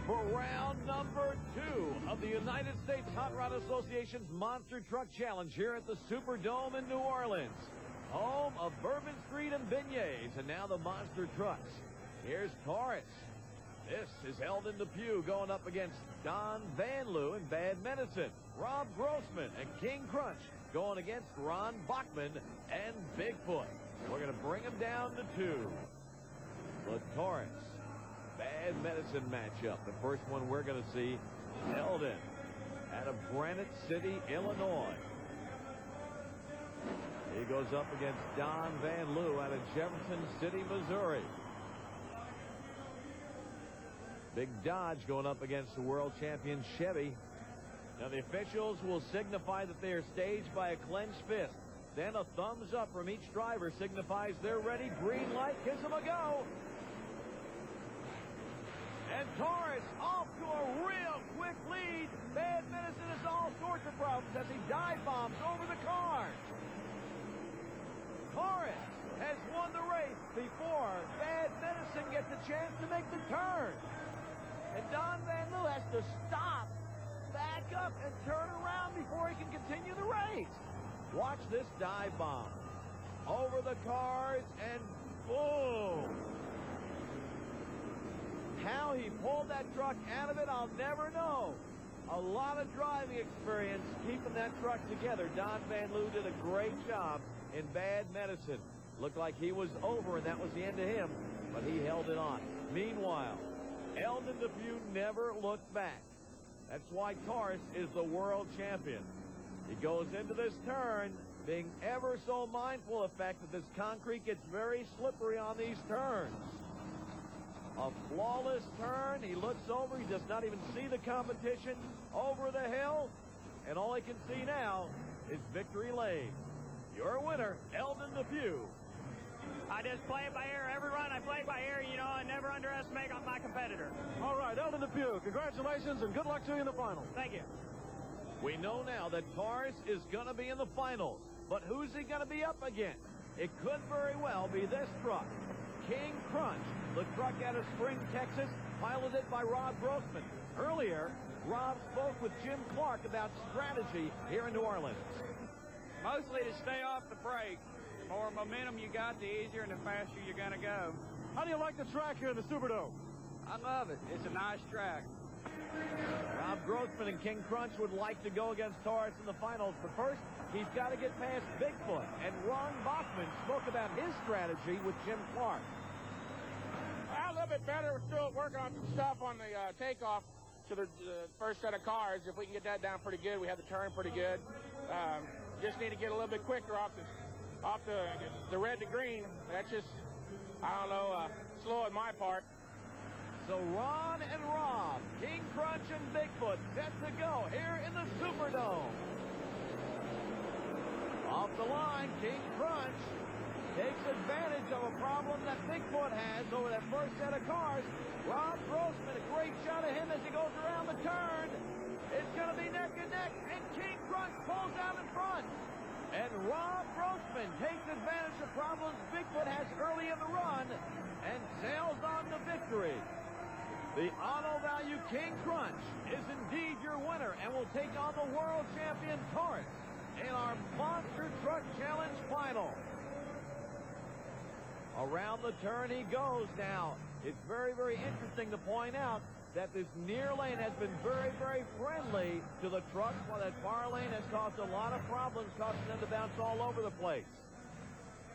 for round number 2 of the United States Hot Rod Association's Monster Truck Challenge here at the Superdome in New Orleans, home of Bourbon Street and Beignets, and now the Monster Trucks. Here's Taurus. This is Eldon Depew going up against Don Van Loo and Bad Medicine. Rob Grossman and King Crunch going against Ron Bachman and Bigfoot. We're going to bring them down to 2. The Taurus Bad Medicine matchup. The first one we're going to see, Eldon out of Granite City, Illinois. He goes up against Don Van Loo out of Jefferson City, Missouri. Big Dodge going up against the world champion Chevy. Now the officials will signify that they are staged by a clenched fist. Then a thumbs up from each driver signifies they're ready. Green light, gives them a go. And Taurus off to a real quick lead. Bad Medicine has all sorts of problems as he dive bombs over the car. Taurus has won the race before Bad Medicine gets a chance to make the turn. And Don Van Loo has to stop, back up, and turn around before he can continue the race. Watch this dive bomb. Over the cars, and boom. How he pulled that truck out of it, I'll never know. A lot of driving experience keeping that truck together. Don Van Loo did a great job in Bad Medicine. Looked like he was over, and that was the end of him, but he held it on. Meanwhile, Eldon Depew never looked back. That's why Taurus is the world champion. He goes into this turn being ever so mindful of the fact that this concrete gets very slippery on these turns. A flawless turn. He looks over. He does not even see the competition over the hill. And all he can see now is victory lane. Your winner, Eldon Depew. I just play it by ear. Every run I play by ear, you know, I never underestimate my competitor. All right, Eldon Depew, congratulations and good luck to you in the final. Thank you. We know now that Taurus is going to be in the finals, but who's he going to be up against? It could very well be this truck, King Crunch, the truck out of Spring, Texas, piloted by Rob Grossman. Earlier, Rob spoke with Jim Clark about strategy here in New Orleans. Mostly to stay off the brake. The more momentum you got, the easier and the faster you're going to go. How do you like the track here in the Superdome? I love it. It's a nice track. Rob Grossman and King Crunch would like to go against Taurus in the finals, but first, he's got to get past Bigfoot. And Ron Bachman spoke about his strategy with Jim Clark. A little bit better. We're still working on some stuff on the takeoff to the first set of cars. If we can get that down pretty good, we have the turn pretty good. Just need to get a little bit quicker off the red to green. That's just, I don't know, slow on my part. So Ron and Rob, King Crunch and Bigfoot set to go here in the Superdome. Off the line, King Crunch takes advantage of a problem that Bigfoot has over that first set of cars. Rob Grossman, a great shot of him as he goes around the turn. It's going to be neck and neck, and King Crunch pulls out in front. And Rob Grossman takes advantage of problems Bigfoot has early in the run and sails on to victory. The auto value King Crunch is indeed your winner and will take on the world champion Taurus in our Monster Truck Challenge final. Around the turn he goes now. It's very, very interesting to point out that this near lane has been very, very friendly to the trucks, while that far lane has caused a lot of problems, causing them to bounce all over the place.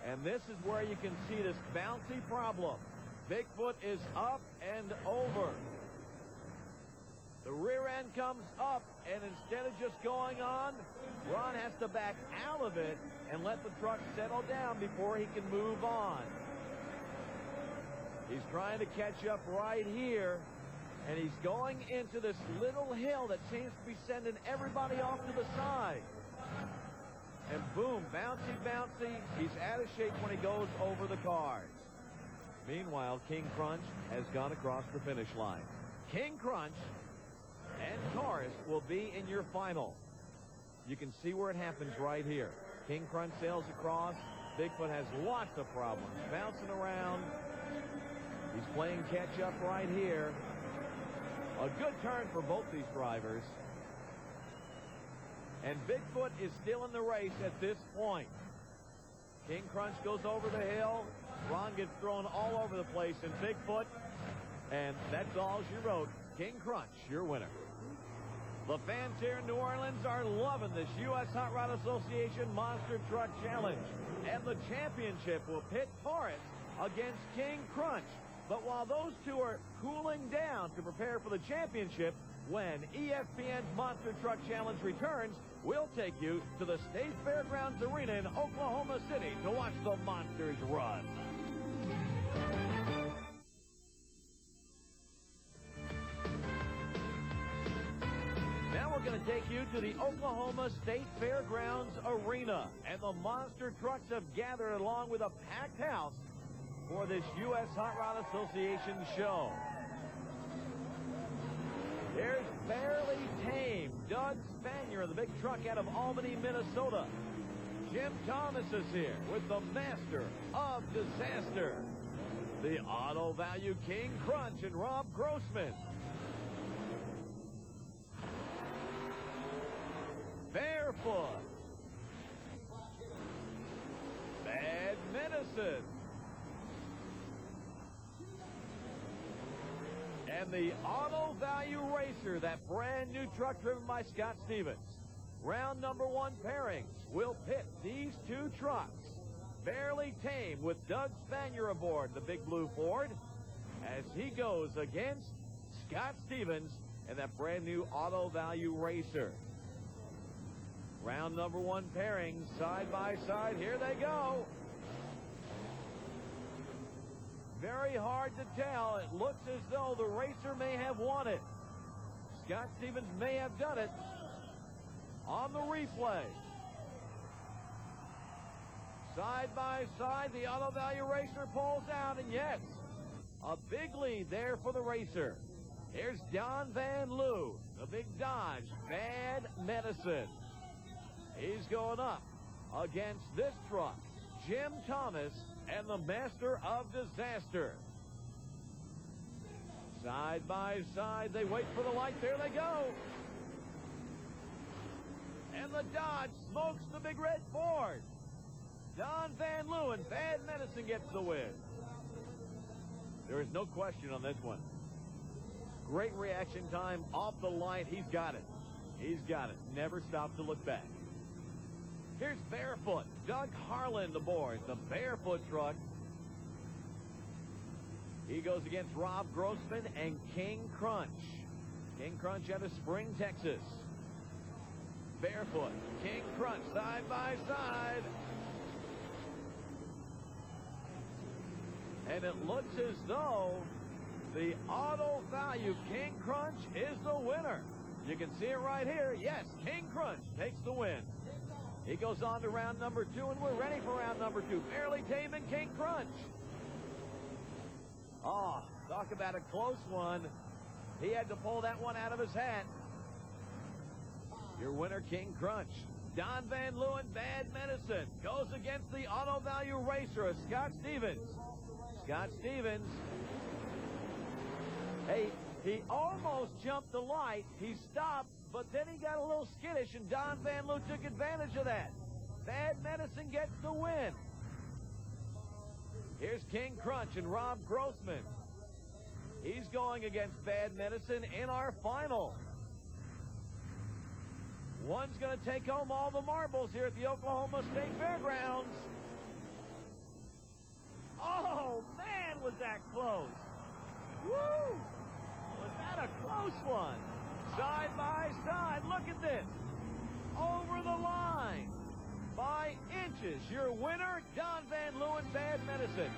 And this is where you can see this bouncy problem. Bigfoot is up and over. The rear end comes up, and instead of just going on, Ron has to back out of it and let the truck settle down before he can move on. He's trying to catch up right here, and he's going into this little hill that seems to be sending everybody off to the side. And boom, bouncy, bouncy. He's out of shape when he goes over the cars. Meanwhile, King Crunch has gone across the finish line. King Crunch and Taurus will be in your final. You can see where it happens right here. King Crunch sails across. Bigfoot has lots of problems, bouncing around. He's playing catch-up right here. A good turn for both these drivers. And Bigfoot is still in the race at this point. King Crunch goes over the hill. Ron gets thrown all over the place in Bigfoot. And that's all she wrote. King Crunch, your winner. The fans here in New Orleans are loving this U.S. Hot Rod Association Monster Truck Challenge. And the championship will pit Torrance against King Crunch. But while those two are cooling down to prepare for the championship, when ESPN's Monster Truck Challenge returns, we'll take you to the State Fairgrounds Arena in Oklahoma City to watch the Monsters run. Now we're going to take you to the Oklahoma State Fairgrounds Arena. And the Monster Trucks have gathered along with a packed house for this U.S. Hot Rod Association show. Here's Barely Tame, Doug Spanier, the big truck out of Albany, Minnesota. Jim Thomas is here with the Master of Disaster, the Auto Value King Crunch, and Rob Grossman. Barefoot, Bad Medicine, and the Auto Value Racer, that brand new truck driven by Scott Stevens. Round number one pairings will pit these two trucks. Barely Tame with Doug Spanier aboard the big blue Ford as he goes against Scott Stevens and that brand new Auto Value Racer. Round number one pairings side by side. Here they go. Very hard to tell. It looks as though the racer may have won it. Scott Stevens may have done it on the replay. Side by side, the Auto Value Racer pulls out, and yes, a big lead there for the racer. Here's Don Van Loo, the big Dodge, Bad Medicine. He's going up against this truck, Jim Thomas, and the Master of Disaster. Side by side, they wait for the light. There they go. And the Dodge smokes the big red Ford. Don Van Loo and Bad Medicine gets the win. There is no question on this one. Great reaction time off the light. He's got it. He's got it. Never stop to look back. Here's Barefoot. Doug Harland aboard the Barefoot truck. He goes against Rob Grossman and King Crunch. King Crunch out of Spring, Texas. Barefoot, King Crunch, side by side. And it looks as though the Auto Value King Crunch is the winner. You can see it right here. Yes, King Crunch takes the win. He goes on to round number two, and we're ready for round number two. Barely Tame and King Crunch. Oh, talk about a close one. He had to pull that one out of his hat. Your winner, King Crunch. Don Van Loo and Bad Medicine goes against the Auto Value Racer of Scott Stevens. Scott Stevens, hey, he almost jumped the light. He stopped, but then he got a little skittish, and Don Van Loo took advantage of that. Bad Medicine gets the win. Here's King Crunch and Rob Grossman. He's going against Bad Medicine in our final. One's going to take home all the marbles here at the Oklahoma State Fairgrounds. Oh, man, was that close. Woo! Was that a close one? Side by side, look at this. Over the line by inches. Your winner, Don Van Loo and Bad Medicine.